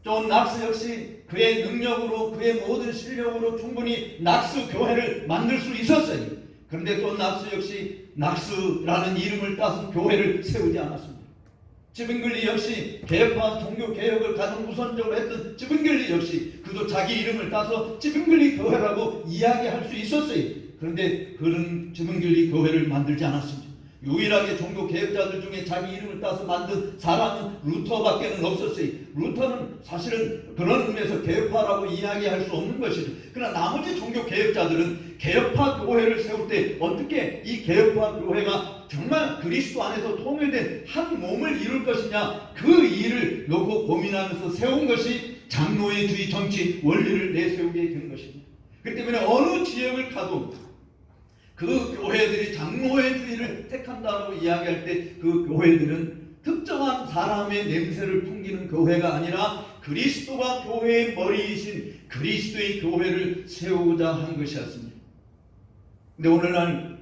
존 낙스 역시 그의 능력으로 그의 모든 실력으로 충분히 낙스 교회를 만들 수 있었어요. 그런데 존 낙스 역시 낙스라는 이름을 따서 교회를 세우지 않았습니다. 지븐글리 역시 개혁파 종교개혁을 가장 우선적으로 했던 지븐글리 역시 그도 자기 이름을 따서 지븐글리 교회라고 이야기할 수 있었어요. 그런데 그런 지븐글리 교회를 만들지 않았습니다. 유일하게 종교개혁자들 중에 자기 이름을 따서 만든 사람은 루터밖에는 없었어요. 루터는 사실은 그런 의미에서 개혁파라고 이야기할 수 없는 것이죠. 그러나 나머지 종교개혁자들은 개혁파 교회를 세울 때 어떻게 이 개혁파 교회가 정말 그리스도 안에서 통일된 한 몸을 이룰 것이냐 그 일을 놓고 고민하면서 세운 것이 장로의주의 정치 원리를 내세우게 된 것입니다. 그렇기 때문에 어느 지역을 가도 그 교회들이 장로의주의를 택한다고 이야기할 때 그 교회들은 특정한 사람의 냄새를 풍기는 교회가 아니라 그리스도가 교회의 머리이신 그리스도의 교회를 세우고자 한 것이었습니다. 근데 오늘날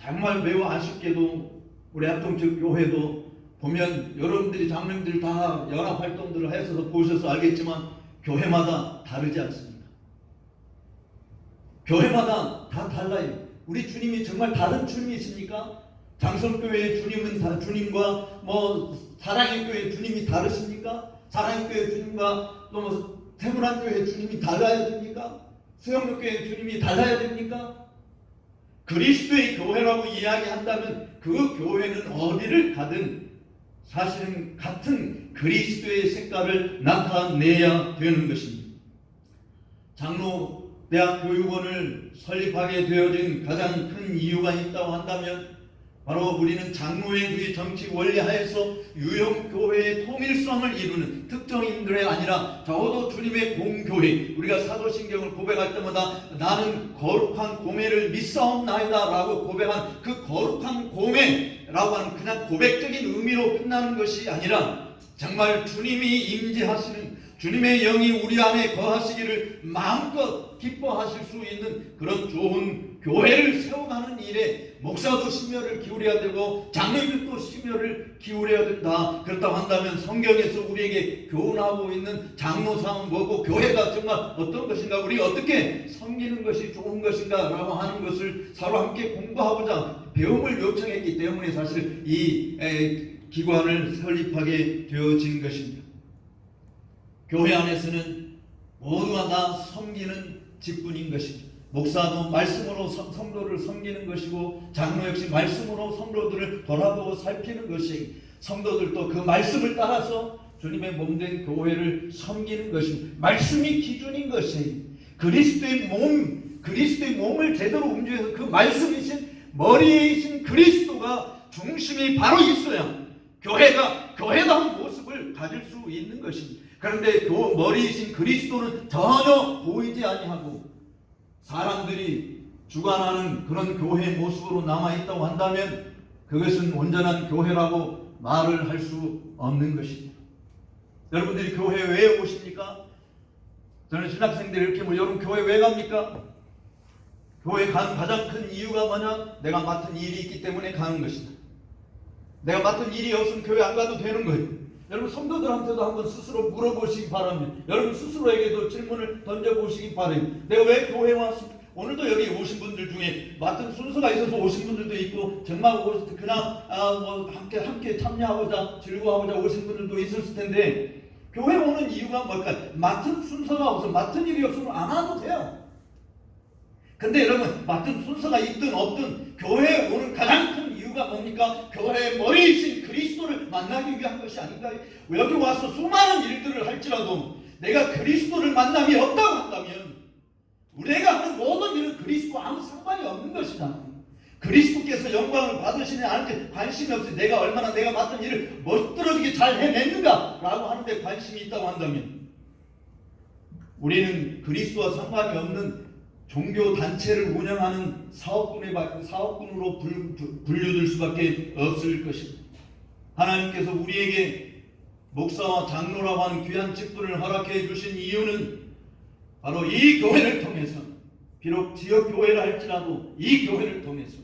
정말 매우 아쉽게도 우리 합동적 교회도 보면 여러분들이 장로님들 다 연합활동들을 하셔서 보셔서 알겠지만 교회마다 다르지 않습니다. 교회마다 다 달라요. 우리 주님이 정말 다른 주님이십니까? 장성교회의 주님은 주님과 사랑의 교회의 주님이 다르십니까? 사랑교회 주님과 또 태문안교회 주님이 달라야 됩니까? 수영교회 주님이 달라야 됩니까? 그리스도의 교회라고 이야기한다면 그 교회는 어디를 가든 사실은 같은 그리스도의 색깔을 나타내야 되는 것입니다. 장로대학 교육원을 설립하게 되어진 가장 큰 이유가 있다고 한다면 바로 우리는 장로회주의 정치 원리 하에서 유형교회의 통일성을 이루는 특정인들이 아니라 적어도 주님의 공교회, 우리가 사도신경을 고백할 때마다 나는 거룩한 공회를 믿사옵나이다 라고 고백한 그 거룩한 공회라고 하는 그냥 고백적인 의미로 끝나는 것이 아니라 정말 주님이 임재하시는 주님의 영이 우리 안에 거하시기를 마음껏 기뻐하실 수 있는 그런 좋은 교회를 세워가는 일에 목사도 심혈을 기울여야 되고 장로들도 심혈을 기울여야 된다. 그렇다고 한다면 성경에서 우리에게 교훈하고 있는 장로상은 뭐고 교회가 정말 어떤 것인가, 우리가 어떻게 섬기는 것이 좋은 것인가 라고 하는 것을 서로 함께 공부하고자 배움을 요청했기 때문에 사실 이 기관을 설립하게 되어진 것입니다. 교회 안에서는 모두가 다 섬기는 직분인 것입니다. 목사도 말씀으로 성도를 섬기는 것이고 장로 역시 말씀으로 성도들을 돌아보고 살피는 것이, 성도들도 그 말씀을 따라서 주님의 몸된 교회를 섬기는 것입니다. 말씀이 기준인 것이 그리스도의 몸을 제대로 움직여서 그 말씀이신 머리이신 그리스도가 중심이 바로 있어야 교회가 교회다운 모습을 가질 수 있는 것입니다. 그런데 그 머리이신 그리스도는 전혀 보이지 아니하고 사람들이 주관하는 그런 교회의 모습으로 남아있다고 한다면 그것은 온전한 교회라고 말을 할 수 없는 것입니다. 여러분들이 교회에 왜 오십니까? 저는 신학생들이 이렇게 여러분 교회 왜 갑니까? 교회 가는 가장 큰 이유가 뭐냐? 내가 맡은 일이 있기 때문에 가는 것이다. 내가 맡은 일이 없으면 교회 안 가도 되는 거예요. 여러분 성도들한테도 한번 스스로 물어보시기 바랍니다. 여러분 스스로에게도 질문을 던져보시기 바랍니다. 내가 왜 교회에 왔습니까? 오늘도 여기 오신 분들 중에 맡은 순서가 있어서 오신 분들도 있고 정말 그냥 함께 참여하고자 즐거워하고자 오신 분들도 있었을 텐데, 교회 오는 이유가 뭘까? 맡은 순서가 없으면, 맡은 일이 없으면 안 와도 돼요. 근데 여러분 맡은 순서가 있든 없든 교회에 오는 가장 큰 이유가 뭡니까? 교회의 머리이신 그리스도를 만나기 위한 것이 아닌가요? 여기 와서 수많은 일들을 할지라도 내가 그리스도를 만남이 없다고 한다면 우리가 하는 모든 일은 그리스도와 아무 상관이 없는 것이다. 그리스도께서 영광을 받으시는 않을 관심이 없이 내가 얼마나 내가 맡은 일을 멋들어지게 잘 해냈는가 라고 하는데 관심이 있다고 한다면 우리는 그리스도와 상관이 없는 종교 단체를 운영하는 사업군으로 분류될 수밖에 없을 것입니다. 하나님께서 우리에게 목사와 장로라고 하는 귀한 직분을 허락해 주신 이유는 바로 이 교회를 통해서, 비록 지역 교회라 할지라도 이 교회를 통해서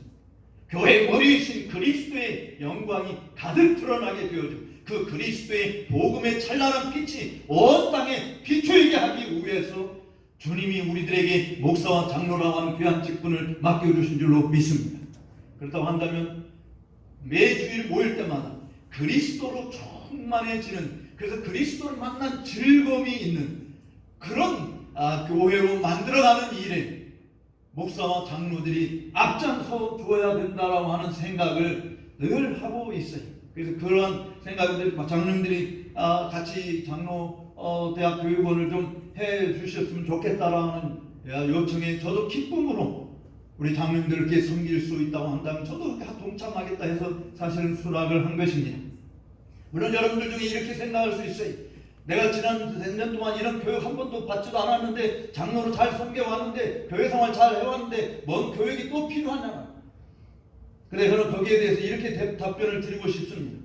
교회 머리이신 그리스도의 영광이 가득 드러나게 되어져 그 그리스도의 복음의 찬란한 빛이 온 땅에 비추이게 하기 위해서 주님이 우리들에게 목사와 장로라고 하는 귀한 직분을 맡겨주신 줄로 믿습니다. 그렇다고 한다면 매주일 모일 때마다 그리스도로 충만해지는, 그래서 그리스도를 만난 즐거움이 있는 그런 교회로 만들어가는 일에 목사와 장로들이 앞장서 주어야 된다라고 하는 생각을 늘 하고 있어요. 그래서 그런 생각들 장로님들이 같이 장로대학 교육원을 좀 해주셨으면 좋겠다라는 요청에 저도 기쁨으로 우리 장로님들께 섬길 수 있다고 한다면 저도 동참하겠다 해서 사실은 수락을 한 것입니다. 물론 여러분들 중에 이렇게 생각할 수 있어요. 내가 지난 100년 동안 이런 교육 한 번도 받지도 않았는데 장로로 잘 섬겨왔는데 교회 생활 잘 해왔는데 뭔 교육이 또 필요하냐. 근데 저는 거기에 대해서 이렇게 답변을 드리고 싶습니다.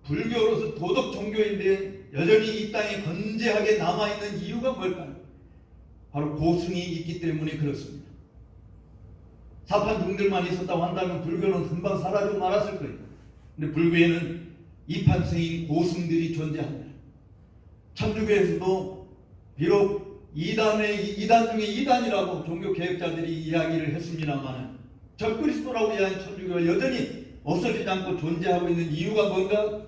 불교로서 도덕 종교인데 여전히 이 땅에 건재하게 남아있는 이유가 뭘까요? 바로 고승이 있기 때문에 그렇습니다. 사판중들만 있었다고 한다면 불교는 금방 사라지고 말았을 거예요. 근데 불교에는 이판생인 고승들이 존재합니다. 천주교에서도 비록 이단 중에 이단이라고 종교 개혁자들이 이야기를 했습니다만 적그리스도라고 이야기하는 천주교가 여전히 없어지지 않고 존재하고 있는 이유가 뭔가?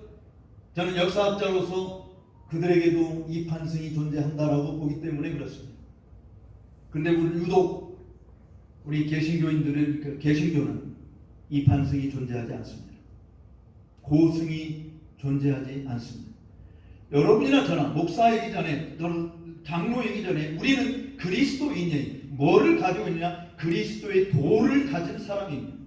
저는 역사학자로서 그들에게도 이 판승이 존재한다라고 보기 때문에 그렇습니다. 근데 유독 우리 개신교인들은 개신교는 이 판승이 존재하지 않습니다. 고승이 존재하지 않습니다. 여러분이나 저나 목사이기 전에 또는 장로이기 전에 우리는 그리스도인이 뭐를 가지고 있느냐? 그리스도의 도를 가진 사람입니다.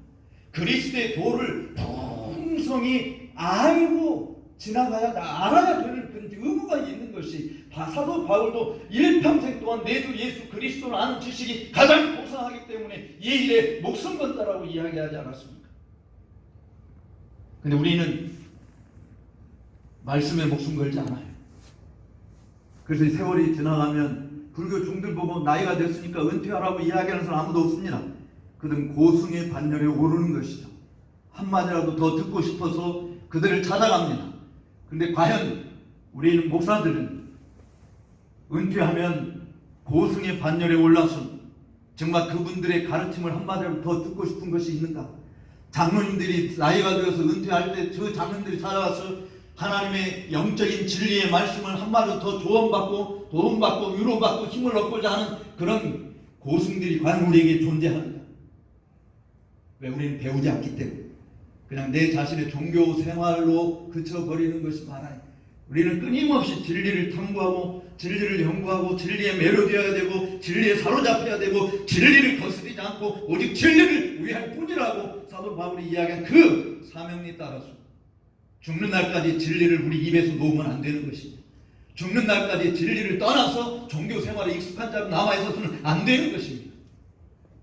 그리스도의 도를 풍성히 알고 지나가야 알아야 되는 그런 의무가 있는 것이 사도 바울도 일평생 동안 내 주 예수 그리스도를 아는 지식이 가장 고상하기 때문에 이 일에 목숨 건다라고 이야기하지 않았습니까? 근데 우리는 말씀에 목숨 걸지 않아요. 그래서 세월이 지나가면 불교 중들 보고 나이가 됐으니까 은퇴하라고 이야기하는 사람 아무도 없습니다. 그들은 고승의 반열에 오르는 것이죠. 한마디라도 더 듣고 싶어서 그들을 찾아갑니다. 근데 과연 우리는 목사들은 은퇴하면 고승의 반열에 올라서 정말 그분들의 가르침을 한마디라도 더 듣고 싶은 것이 있는가? 장로님들이 나이가 되어서 은퇴할 때 저 장로님들이 찾아가서 하나님의 영적인 진리의 말씀을 한마디로 더 조언받고 도움받고 위로받고 힘을 얻고자 하는 그런 고승들이 과연 우리에게 존재합니다. 왜? 우리는 배우지 않기 때문에 그냥 내 자신의 종교 생활로 그쳐버리는 것이 많아요. 우리는 끊임없이 진리를 탐구하고 진리를 연구하고 진리에 매료되어야 되고 진리에 사로잡혀야 되고 진리를 거스르지 않고 오직 진리를 위할 뿐이라고 사도 바울이 이야기한 그 사명에 따라서 죽는 날까지 진리를 우리 입에서 놓으면 안 되는 것입니다. 죽는 날까지 진리를 떠나서 종교 생활에 익숙한 자로 남아있어서는 안 되는 것입니다.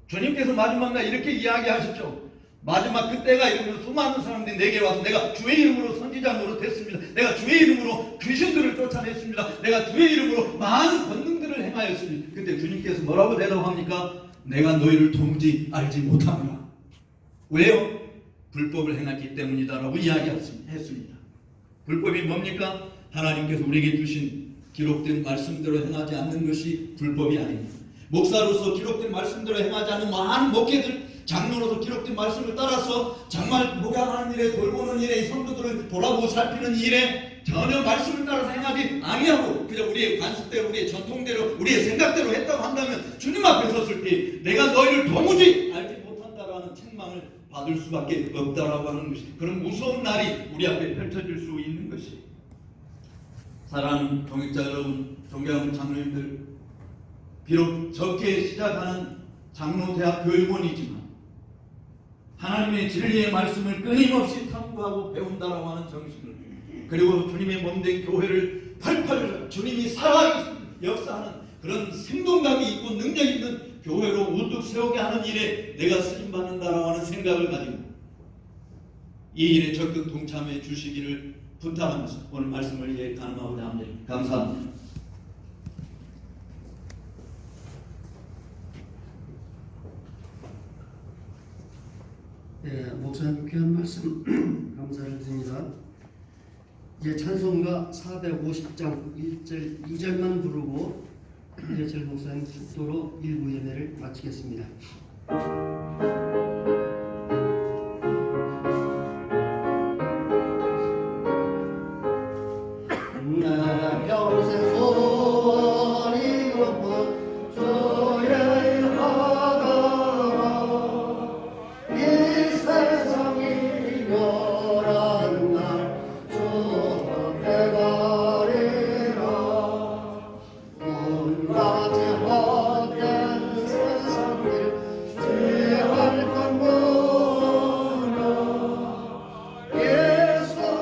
주님께서 마지막 날 이렇게 이야기하셨죠. 마지막 그때가 이르면 수많은 사람들이 내게 와서 내가 주의 이름으로 선지자 노릇했습니다. 내가 주의 이름으로 귀신들을 쫓아냈습니다. 내가 주의 이름으로 많은 권능들을 행하였습니다. 그때 주님께서 뭐라고 대답합니까? 내가 너희를 도무지 알지 못하노라. 왜요? 불법을 행했기 때문이다라고 이야기했습니다. 불법이 뭡니까? 하나님께서 우리에게 주신 기록된 말씀대로 행하지 않는 것이 불법이 아닙니다. 목사로서 기록된 말씀대로 행하지 않는 많은 목회들, 장로로서 기록된 말씀을 따라서 정말 목양하는 일에 돌보는 일에 성도들을 돌아보고 살피는 일에 전혀 말씀을 따라서 행하지 아니하고 그저 우리의 관습대로 우리의 전통대로 우리의 생각대로 했다고 한다면 주님 앞에 섰을 때 내가 너희를 도무지 알지 못한다라는 책망을 받을 수밖에 없다라고 하는 것이 그런 무서운 날이 우리 앞에 펼쳐질 수 있는 것이 사랑하는 동역자 여러분, 존경하는 장로님들, 비록 적게 시작하는 장로대학 교육원이지만 하나님의 진리의 말씀을 끊임없이 탐구하고 배운다라고 하는 정신을 그리고 주님의 몸된 교회를 팔팔 주님이 살아 역사하는 그런 생동감이 있고 능력 있는 교회로 우뚝 세우게 하는 일에 내가 쓰임받는다라고 하는 생각을 가지고 이 일에 적극 동참해 주시기를 부탁하면서 오늘 말씀을 이해 가능하고자 합니다. 감사합니다. 네, 목사님 귀한 말씀 감사를 드립니다. 이제 찬송가 450장 1절 2절만 부르고 이재철 목사님 축도로 일부 예배를 마치겠습니다. 나 평생 소리 높은 주의 하다가 이 세상이 멸한 날 주 앞에 가리라. 온갖 헛된 세상을 지할 것보다 예수로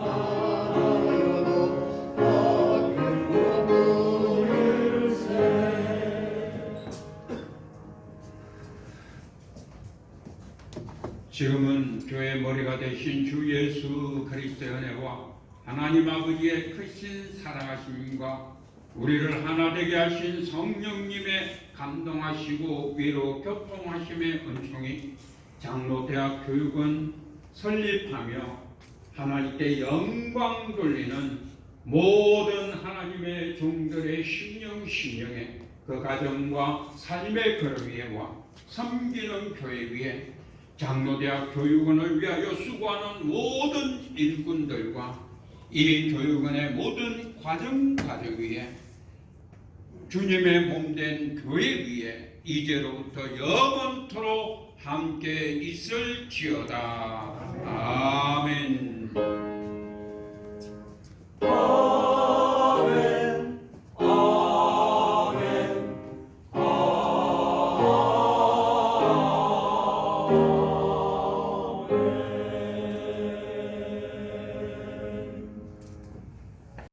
만나여도 어필고 부릴세. 지금은 교회 머리가 되신 주 예수 그리스도의 은혜와 하나님 아버지의 크신 사랑하심과 우리를 하나 되게 하신 성령님의 감동하시고 위로 교통하심의 은총이 장로대학 교육원 설립하며 하나님께 영광 돌리는 모든 하나님의 종들의 심령에 그 가정과 삶의 걸음 위에와 섬기는 교회 위에 장로대학 교육원을 위하여 수고하는 모든 일꾼들과 이 교육원의 모든 과정 위에 주님의 몸된 교회 위에 이제로부터 영원토록 함께 있을지어다. 아멘.